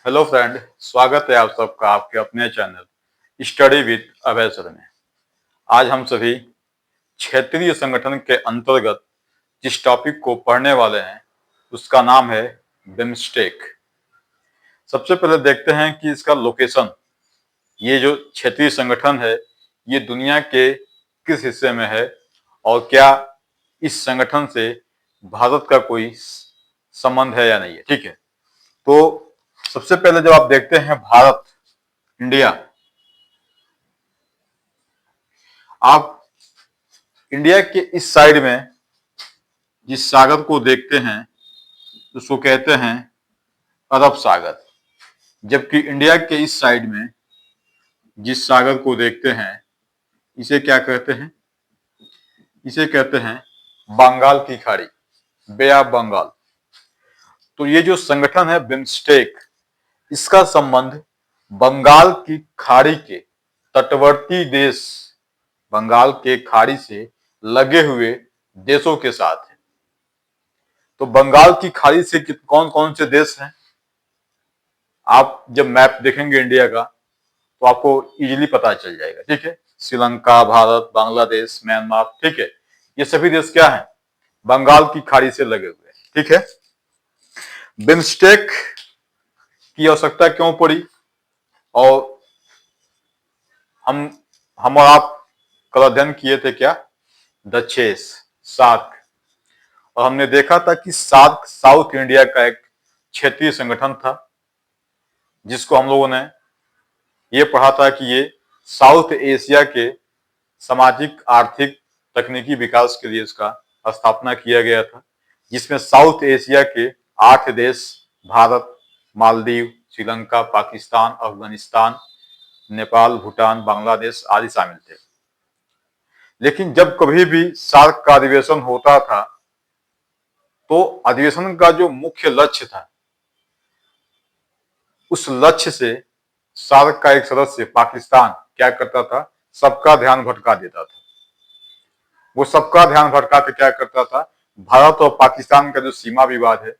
Hello friend, स्वागत है आप सबका आपके अपने channel study with Abhay sir में। आज हम सभी क्षेत्रीय संगठन के अंतर्गत जिस टॉपिक को पढ़ने वाले हैं उसका नाम है बिम्स्टेक। सबसे पहले देखते हैं कि इसका लोकेशन, ये जो क्षेत्रीय संगठन है ये दुनिया के किस हिस्से में है और क्या इस संगठन से भारत का कोई संबंध है या नहीं है। ठीक है, तो सबसे पहले जब आप देखते हैं भारत, इंडिया, आप इंडिया के इस साइड में जिस सागर को देखते हैं उसको कहते हैं अरब सागर, जबकि इंडिया के इस साइड में जिस सागर को देखते हैं इसे क्या कहते हैं, इसे कहते हैं बंगाल की खाड़ी, बे ऑफ बंगाल। तो ये जो संगठन है बिम्स्टेक, इसका संबंध बंगाल की खाड़ी के तटवर्ती देश, बंगाल के खाड़ी से लगे हुए देशों के साथ है। तो बंगाल की खाड़ी से कौन कौन से देश हैं, आप जब मैप देखेंगे इंडिया का तो आपको इजीली पता चल जाएगा। ठीक है, श्रीलंका, भारत, बांग्लादेश, म्यांमार, ठीक है, ये सभी देश क्या हैं, बंगाल की खाड़ी से लगे हुए हैं। ठीक है, बिम्स्टेक की आवश्यकता क्यों पड़ी, और हम और आप कल अध्ययन किए थे क्या, द चेस, सार्क, और हमने देखा था कि सार्क साउथ इंडिया का एक क्षेत्रीय संगठन था जिसको हम लोगों ने ये पढ़ा था कि ये साउथ एशिया के सामाजिक, आर्थिक, तकनीकी विकास के लिए इसका स्थापना किया गया था, जिसमें साउथ एशिया के 8 देश, भारत, मालदीव, श्रीलंका, पाकिस्तान, अफगानिस्तान, नेपाल, भूटान, बांग्लादेश आदि शामिल थे। लेकिन जब कभी भी सार्क का अधिवेशन होता था तो अधिवेशन का जो मुख्य लक्ष्य था, उस लक्ष्य से सार्क का एक सदस्य पाकिस्तान क्या करता था, सबका ध्यान भटका देता था। वो सबका ध्यान भटका के क्या करता था, भारत और पाकिस्तान का जो सीमा विवाद है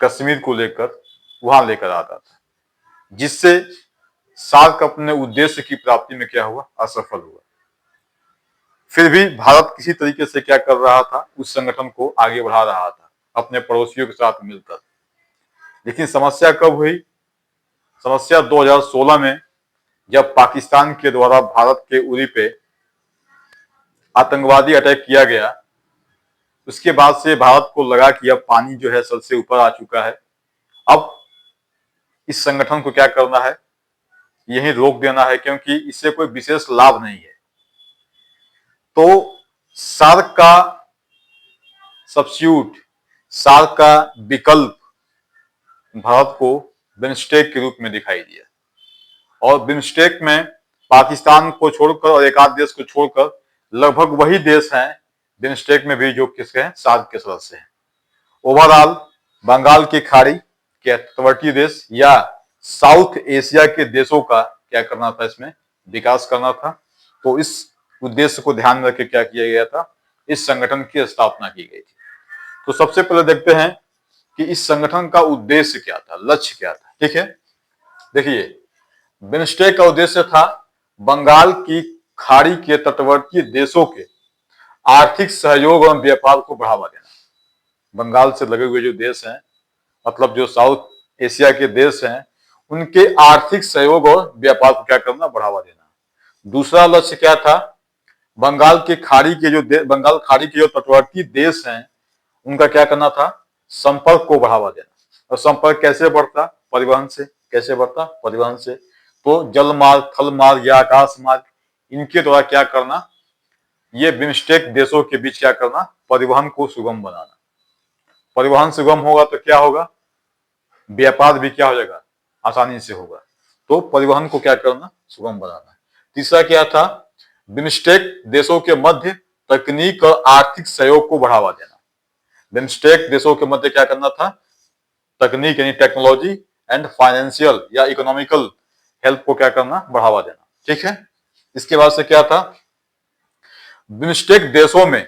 कश्मीर को लेकर, वहां लेकर आता था, जिससे सार्क अपने उद्देश्य की प्राप्ति में क्या हुआ, असफल हुआ। फिर भी भारत किसी तरीके से क्या कर रहा था, उस संगठन को आगे बढ़ा रहा था अपने पड़ोसियों के साथ मिलकर। लेकिन समस्या कब हुई, समस्या 2016 में, जब पाकिस्तान के द्वारा भारत के उरी पे आतंकवादी अटैक किया गया। उसके बाद से भारत को लगा कि अब पानी जो है सर से ऊपर आ चुका है, अब इस संगठन को क्या करना है, यही रोक देना है, क्योंकि इससे कोई विशेष लाभ नहीं है। तो सार्क का सब्स्टिट्यूट, सार्क का विकल्प भारत को बिम्स्टेक के रूप में दिखाई दिया, और बिम्स्टेक में पाकिस्तान को छोड़कर और एक आध देश को छोड़कर लगभग वही देश हैं बिम्स्टेक में भी जो किसके हैं, सार्क के सदस्य हैं। ओवरऑल बंगाल की खाड़ी के तटवर्ती देश या साउथ एशिया के देशों का क्या करना था, इसमें विकास करना था। तो इस उद्देश्य को ध्यान में रख के क्या किया गया था, इस संगठन की स्थापना की गई थी। तो सबसे पहले देखते हैं कि इस संगठन का उद्देश्य क्या था, लक्ष्य क्या था। ठीक है, देखिए, बिम्स्टेक का उद्देश्य था बंगाल की खाड़ी के तटवर्ती देशों के आर्थिक सहयोग और व्यापार को बढ़ावा देना। बंगाल से लगे हुए जो देश हैं, मतलब जो साउथ एशिया के देश हैं, उनके आर्थिक सहयोग और व्यापार को क्या करना, बढ़ावा देना। दूसरा लक्ष्य क्या था, बंगाल की खाड़ी के जो बंगाल खाड़ी के जो तटवर्ती देश हैं उनका क्या करना था, संपर्क को बढ़ावा देना। और संपर्क कैसे बढ़ता, परिवहन से। कैसे बढ़ता, परिवहन से। तो जल मार्ग, थल मार्ग या आकाश मार्ग, इनके द्वारा क्या करना, ये बिम्स्टेक देशों के बीच क्या करना, परिवहन को सुगम बनाना। परिवहन सुगम होगा तो क्या होगा, व्यापार भी क्या हो जाएगा, आसानी से होगा। तो परिवहन को क्या करना, सुगम बनाना। तीसरा क्या था, बिम्स्टेक देशों के मध्य तकनीक और आर्थिक सहयोग को बढ़ावा देना। बिम्स्टेक देशों के मध्य क्या करना था, तकनीक यानी टेक्नोलॉजी एंड फाइनेंशियल या इकोनॉमिकल हेल्प को क्या करना, बढ़ावा देना। ठीक है, इसके बाद से क्या था, बिम्स्टेक देशों में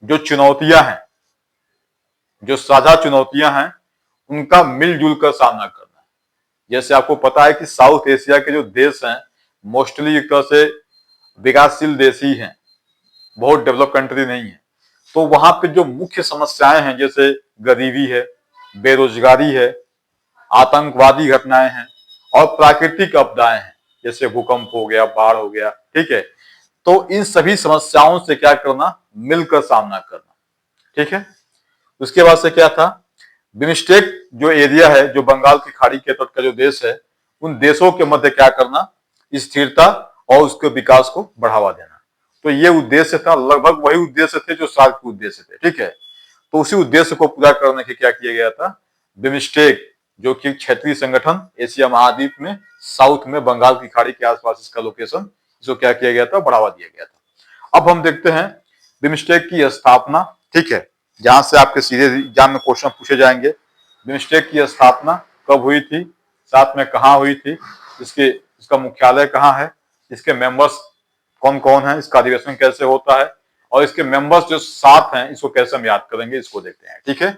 जो चुनौतियां हैं, जो साझा चुनौतियां हैं, उनका मिलजुल कर सामना करना। जैसे आपको पता है कि साउथ एशिया के जो देश हैं मोस्टली एक तरह से विकासशील देश ही हैं, बहुत डेवलप कंट्री नहीं है। तो वहां पे जो मुख्य समस्याएं हैं जैसे गरीबी है, बेरोजगारी है, आतंकवादी घटनाएं हैं और प्राकृतिक आपदाएं हैं, जैसे भूकंप हो गया, बाढ़ हो गया, ठीक है। तो इन सभी समस्याओं से क्या करना, मिलकर सामना करना, ठीक है। उसके बाद से क्या था, बिम्स्टेक जो एरिया है, जो बंगाल की खाड़ी के तट का जो देश है, उन देशों के मध्य क्या करना, स्थिरता और उसके विकास को बढ़ावा देना। तो ये उद्देश्य था, लगभग वही उद्देश्य थे जो सार्क के उद्देश्य थे, ठीक है। तो उसी उद्देश्य को पूरा करने के क्या किया गया था, बिम्स्टेक जो कि क्षेत्रीय संगठन एशिया महाद्वीप में साउथ में बंगाल की खाड़ी के आसपास इसका लोकेशन, इसको क्या किया गया था, बढ़ावा दिया गया था। अब हम देखते हैं बिम्स्टेक की स्थापना, ठीक है, जहां से आपके सीधे एग्जाम में क्वेश्चन पूछे जाएंगे। बिम्स्टेक की स्थापना कब हुई थी, साथ में कहाँ हुई थी, इसका मुख्यालय कहाँ है, इसके मेंबर्स कौन कौन है, इसका अधिवेशन कैसे होता है और इसके मेंबर्स जो 7 हैं इसको कैसे हम याद करेंगे, इसको देखते हैं, ठीक है।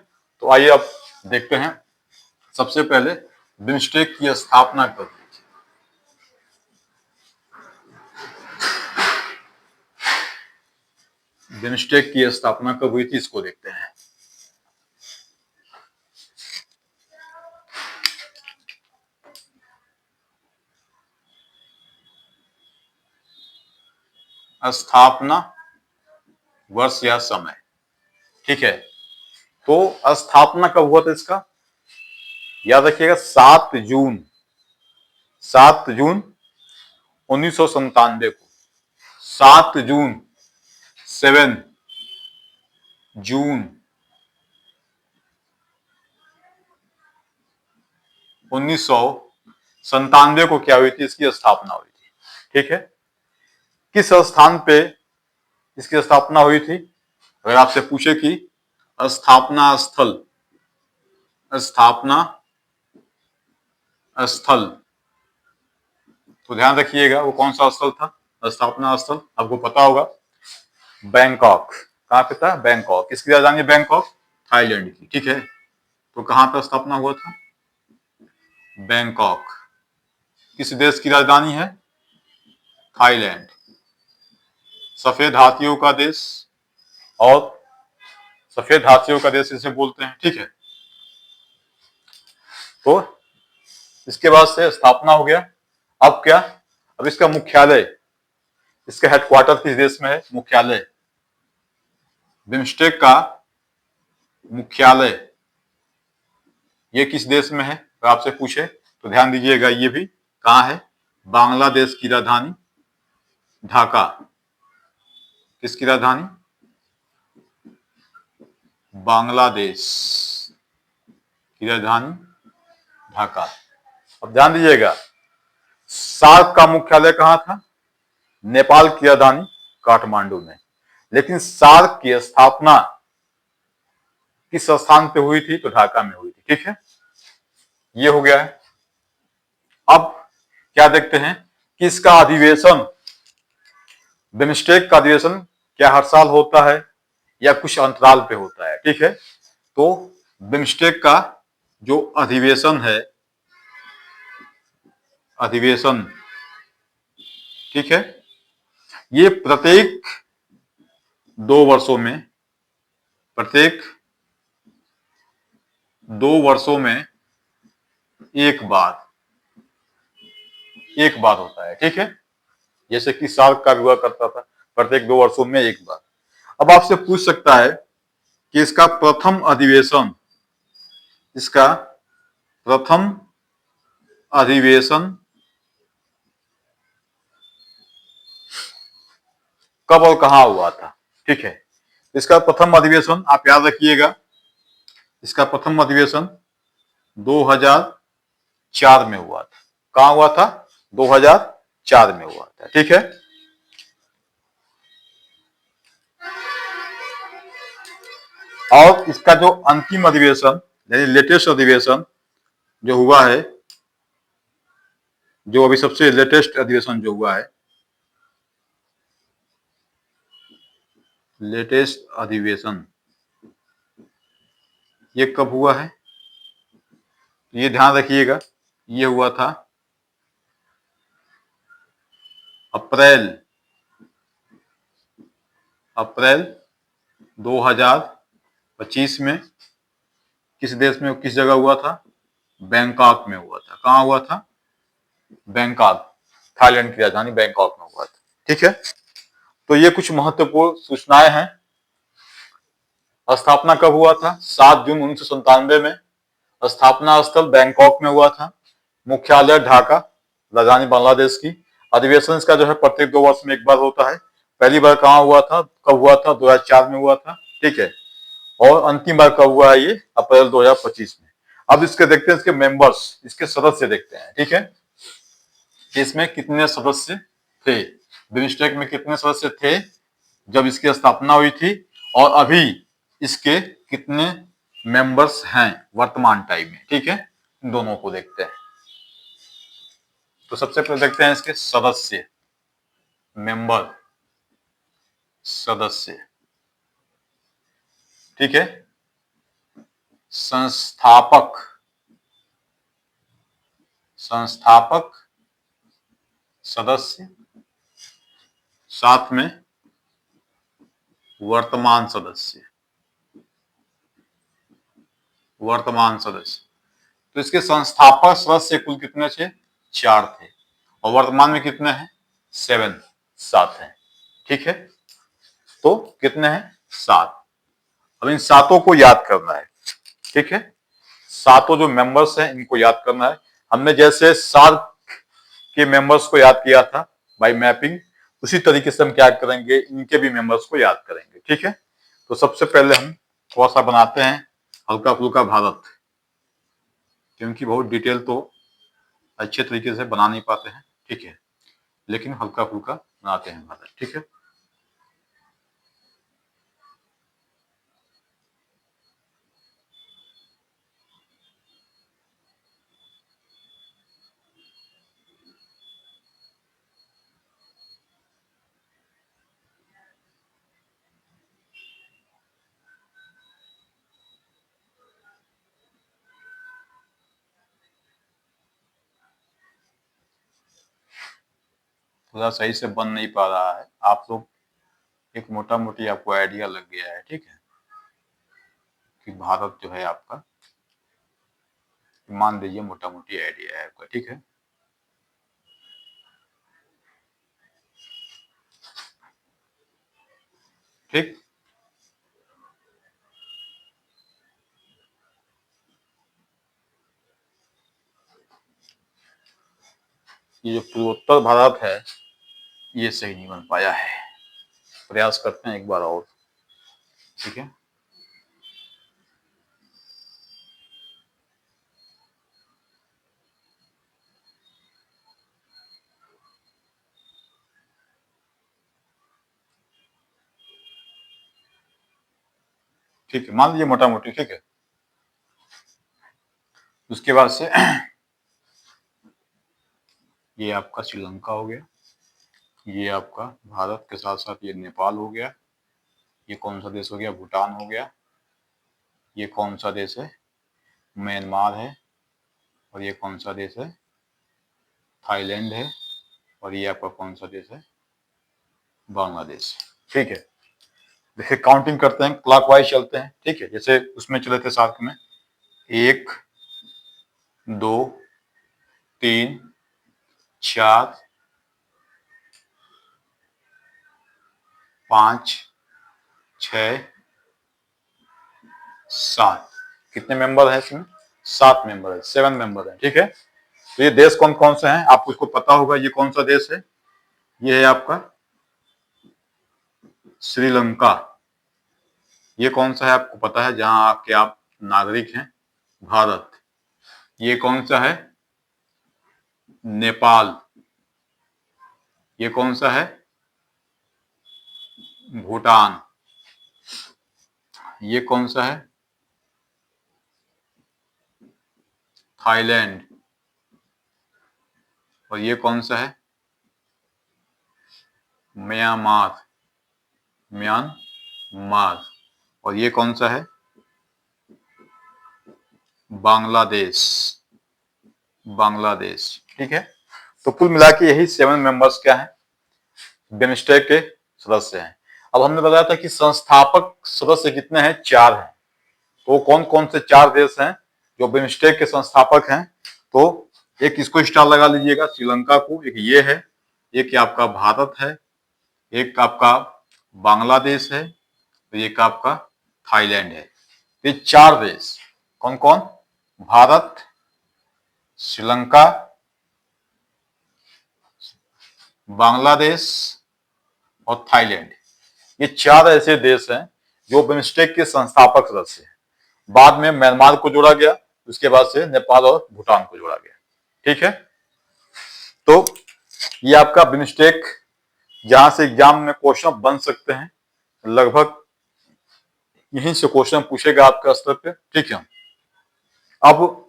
तो आइए अब देखते हैं। सबसे पहले बिम्स्टेक की स्थापना कब हुई थी। बिम्स्टेक की स्थापना कब हुई थी, इसको देखते हैं। स्थापना वर्ष या समय, ठीक है। तो स्थापना कब हुआ था इसका, याद रखिएगा 7 जून 1997 को, 7 जून, 7 जून 1997 को क्या हुई थी, इसकी स्थापना हुई थी, ठीक है। किस स्थान पे इसकी स्थापना हुई थी, अगर आपसे पूछे कि स्थापना स्थल, स्थापना स्थल, तो ध्यान रखिएगा वो कौन सा स्थल था, स्थापना स्थल आपको पता होगा, बैंकॉक। कहां पे था, बैंकॉक। किसकी राजधानी बैंकॉक, थाईलैंड की, ठीक है। तो कहां पर स्थापना हुआ था, बैंकॉक। किस देश की राजधानी है, थाईलैंड। सफेद हाथियों का देश, और सफेद हाथियों का देश इसे बोलते हैं, ठीक है। तो इसके बाद से स्थापना हो गया। अब क्या, अब इसका मुख्यालय, इसका हेडक्वार्टर किस देश में है, मुख्यालय, बिम्स्टेक का मुख्यालय ये किस देश में है, अगर आपसे पूछे तो ध्यान दीजिएगा, ये भी कहां है, बांग्लादेश की राजधानी ढाका। किसकी राजधानी, बांग्लादेश की राजधानी ढाका। अब ध्यान दीजिएगा, सार्क का मुख्यालय कहां था, नेपाल की राजधानी काठमांडू में। लेकिन सार्क की स्थापना किस स्थान पे हुई थी, तो ढाका में हुई थी, ठीक है। ये हो गया है। अब क्या देखते हैं कि इसका अधिवेशन, बिम्स्टेक का अधिवेशन क्या हर साल होता है या कुछ अंतराल पे होता है, ठीक है। तो बिम्स्टेक का जो अधिवेशन है, अधिवेशन, ठीक है, ये प्रत्येक 2 वर्षों में, प्रत्येक 2 वर्षों में एक बार, एक बार होता है, ठीक है। जैसे कि सार्क का भी हुआ करता था, प्रत्येक 2 वर्षों में एक बार। अब आपसे पूछ सकता है कि इसका प्रथम अधिवेशन, इसका प्रथम अधिवेशन कब और कहां हुआ था, ठीक है। इसका प्रथम अधिवेशन आप याद रखिएगा, इसका प्रथम अधिवेशन 2004 में हुआ था। कहां हुआ था, 2004 में हुआ था, ठीक है। और इसका जो अंतिम अधिवेशन यानी लेटेस्ट अधिवेशन जो हुआ है, जो अभी सबसे लेटेस्ट अधिवेशन जो हुआ है, लेटेस्ट अधिवेशन ये कब हुआ है, ये ध्यान रखिएगा, ये हुआ था अप्रैल अप्रैल 2025 में। किस देश में, किस जगह हुआ था? बैंकॉक में हुआ था। कहाँ हुआ था? बैंकॉक, थाईलैंड की राजधानी बैंकॉक में हुआ था। ठीक है, तो ये कुछ महत्वपूर्ण सूचनाएं हैं। स्थापना कब हुआ था? 7 जून 1997 में। स्थापना स्थल बैंकॉक में हुआ था। मुख्यालय ढाका, राजधानी बांग्लादेश की। अधिवेशन का जो है प्रत्येक 2 वर्ष में एक बार होता है। पहली बार कहाँ हुआ था, कब हुआ था? 2004 में हुआ था। ठीक है, और अंतिम बार कब हुआ है? ये अप्रैल 2025 में। अब इसके देखते हैं, इसके मेंबर्स, इसके सदस्य देखते हैं। ठीक है, इसमें कितने सदस्य थे, बिम्स्टेक में कितने सदस्य थे जब इसकी स्थापना हुई थी, और अभी इसके कितने मेंबर्स हैं वर्तमान टाइम में। ठीक है, इन दोनों को देखते हैं। तो सबसे पहले देखते हैं इसके सदस्य, मेंबर, सदस्य। ठीक है, संस्थापक, संस्थापक सदस्य, साथ में वर्तमान सदस्य, वर्तमान सदस्य। तो इसके संस्थापक सदस्य कुल कितने थे? 4 थे, और वर्तमान में कितने हैं? 7, 7 हैं। ठीक है, तो कितने हैं? 7। अब इन सातों को याद करना है। ठीक है, सातों जो मेंबर्स हैं इनको याद करना है। हमने जैसे सार्क के मेंबर्स को याद किया था बाय मैपिंग, उसी तरीके से हम क्या करेंगे, इनके भी मेंबर्स को याद करेंगे। ठीक है, तो सबसे पहले हम थोड़ा सा बनाते हैं हल्का फुल्का भारत, क्योंकि बहुत डिटेल तो अच्छे तरीके से बना नहीं पाते हैं। ठीक है, लेकिन हल्का फुल्का बनाते हैं भारत। ठीक है, थोड़ा सही से बन नहीं पा रहा है। आप लोग एक मोटा मोटी आपको आइडिया लग गया है। ठीक है, कि भारत जो है आपका, मान लीजिए मोटा मोटी आइडिया है आपका। ठीक है, ठीक। ये जो पूर्वोत्तर भारत है ये सही नहीं बन पाया है, प्रयास करते हैं एक बार और। ठीक है, ठीक है, मान लीजिए मोटा मोटी। ठीक है, उसके बाद से ये आपका श्रीलंका हो गया, ये आपका भारत के साथ साथ ये नेपाल हो गया, ये कौन सा देश हो गया? भूटान हो गया, ये कौन सा देश है? म्यांमार है, और ये कौन सा देश है? थाईलैंड है, और ये आपका कौन सा देश है? बांग्लादेश। ठीक है, देखिए काउंटिंग करते हैं, क्लॉकवाइज चलते हैं। ठीक है, जैसे उसमें चले थे साथ में, 1, 2, 3, 4, 5, 6, 7। कितने मेंबर हैं इसमें? 7 मेंबर है, 7 मेंबर है। ठीक है, तो ये देश कौन कौन से हैं आपको इसको पता होगा। ये कौन सा देश है? ये है आपका श्रीलंका। ये कौन सा है आपको पता है, जहां आपके आप नागरिक हैं? भारत। ये कौन सा है? नेपाल। ये कौन सा है? भूटान। ये कौन सा है? थाईलैंड। और ये कौन सा है? Myanmar, Myanmar. और ये कौन सा है? बांग्लादेश। बांग्लादेश। ठीक है, तो कुल मिला के यही 7 मेंबर्स क्या है, बिमस्टेक के सदस्य हैं। अब हमने बताया था कि संस्थापक सदस्य कितने हैं, 4 हैं। तो कौन कौन से 4 देश हैं जो बिमस्टेक के संस्थापक हैं? तो एक इसको स्टार लगा लीजिएगा, श्रीलंका को, एक ये है, एक आपका भारत है, एक आपका बांग्लादेश है, तो एक आपका थाईलैंड है। ये 4 देश कौन कौन, भारत, श्रीलंका, बांग्लादेश और थाईलैंड, ये 4 ऐसे देश हैं जो बिमस्टेक के संस्थापक सदस्य हैं। बाद में म्यांमार को जोड़ा गया, उसके बाद से नेपाल और भूटान को जोड़ा गया। ठीक है, तो ये आपका बिमस्टेक, जहां से एग्जाम में क्वेश्चन बन सकते हैं, लगभग यहीं से क्वेश्चन पूछेगा आपके स्तर पे। ठीक है, अब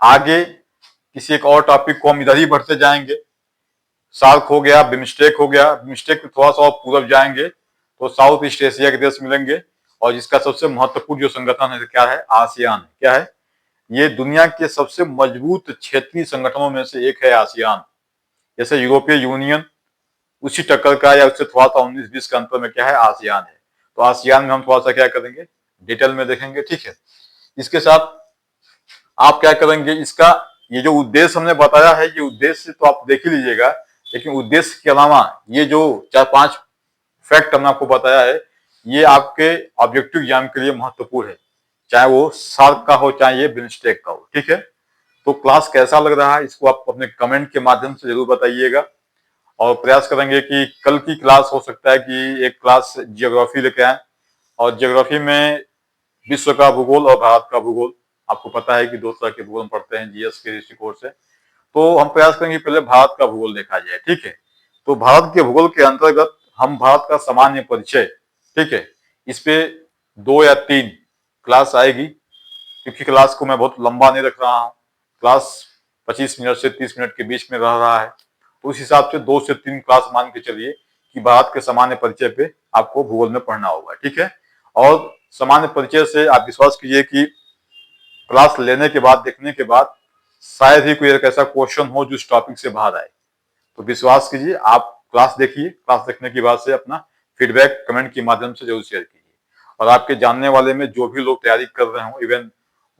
आगे किसी एक और टॉपिक को हम इधर ही बढ़ते जाएंगे। सार्क हो गया, बिमस्टेक हो गया, बिमस्टेक में थोड़ा सा और पूरब जाएंगे तो साउथ ईस्ट एशिया के देश मिलेंगे, और जिसका सबसे महत्वपूर्ण जो संगठन है क्या है, आसियान। क्या है ये, दुनिया के सबसे मजबूत क्षेत्रीय संगठनों में से एक है आसियान। जैसे यूरोपीय यूनियन उसी टक्कर का या उससे थोड़ा सा 19-20 का अंतर में क्या है, आसियान है। तो आसियान में हम थोड़ा सा क्या करेंगे, डिटेल में देखेंगे। ठीक है, इसके साथ आप क्या करेंगे, इसका ये जो उद्देश्य हमने बताया है, ये उद्देश्य तो आप देख ही लीजिएगा, लेकिन उद्देश्य के अलावा ये जो 4-5 फैक्ट हमने आपको बताया है, ये आपके ऑब्जेक्टिव एग्जाम के लिए महत्वपूर्ण है, चाहे वो सार्क का हो चाहे ये बिमस्टेक का हो। ठीक है, तो क्लास कैसा लग रहा है इसको आप अपने कमेंट के माध्यम से जरूर बताइएगा, और प्रयास करेंगे कि कल की क्लास हो सकता है कि एक क्लास जियोग्राफी लेके आए, और जियोग्राफी में विश्व का भूगोल और भारत का भूगोल। आपको पता है कि 2 तरह के भूगोल हम पढ़ते हैं जीएस के दृष्टिकोण से, तो हम प्रयास करेंगे पहले भारत का भूगोल देखा जाए। ठीक है, तो भारत के भूगोल के अंतर्गत हम भारत का सामान्य परिचय, ठीक है, इस पे 2 या 3 क्लास आएगी, क्योंकि क्लास को मैं बहुत लंबा नहीं रख रहा हूँ, क्लास 25 मिनट से 30 मिनट के बीच में रह रहा है, तो उस हिसाब से 2 से 3 क्लास मान के चलिए कि भारत के सामान्य परिचय पे आपको भूगोल में पढ़ना होगा। ठीक है, और सामान्य परिचय से आप विश्वास कीजिए कि क्लास लेने के बाद, देखने के बाद शायद ही कोई एक ऐसा क्वेश्चन हो जो इस टॉपिक से बाहर आए। तो विश्वास कीजिए, आप क्लास देखिए, क्लास देखने के बाद से अपना फीडबैक कमेंट के माध्यम से जरूर शेयर कीजिए। और आपके जानने वाले में जो भी लोग तैयारी कर रहे हो, इवन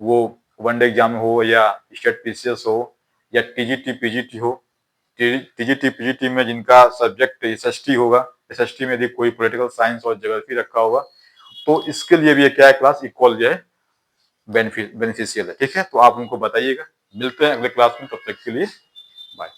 वो वनडे एग्जाम हो या स्टेट पीसीएस हो या टीजीटी पीजीटी हो, टीजीटी पीजीटी में जिनका सब्जेक्ट एसएसटी होगा, एसएसटी में यदि कोई पॉलिटिकल साइंस और ज्योग्राफी रखा होगा, तो इसके लिए भी ये क्या है, क्लास इक्वल जो है बेनिफिशियल है। ठीक है, तो आप उनको बताइएगा। मिलते हैं अगले क्लास में, तब तक के लिए बाय।